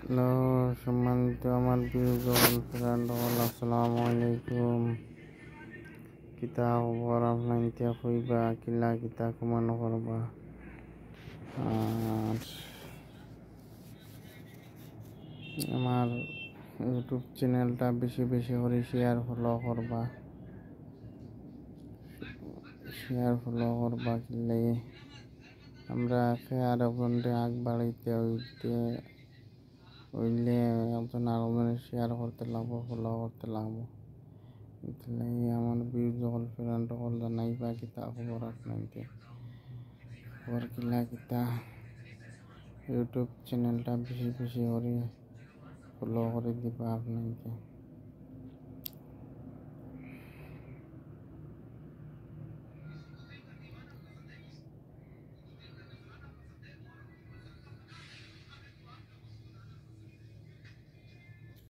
Hello, সম্মানিত আমার প্রিয় ফ্রেন্ড হল, আসসালামু আলাইকুম। কিতা খবর আপনার ইতিয়া কইবা কিলা কিতা কমানো করবা। আর আমার ইউটিউব চ্যানেলটা বেশি বেশি করে শেয়ার ফলো করবা কিলে আমরা আরো ঘন্টা আগ বাড়াইতে হইলে একজন আরেকজনের শেয়ার করতে লাগবো, ফলো করতে লাগবো। আমার ভিউ যখন ফ্রেন্ড হল জানাইবা কিতা খবর আপনাকে খবর কিলা কিতা। ইউটিউব চ্যানেলটা বেশি বেশি করে ফলো করে দিবা আপনাকে।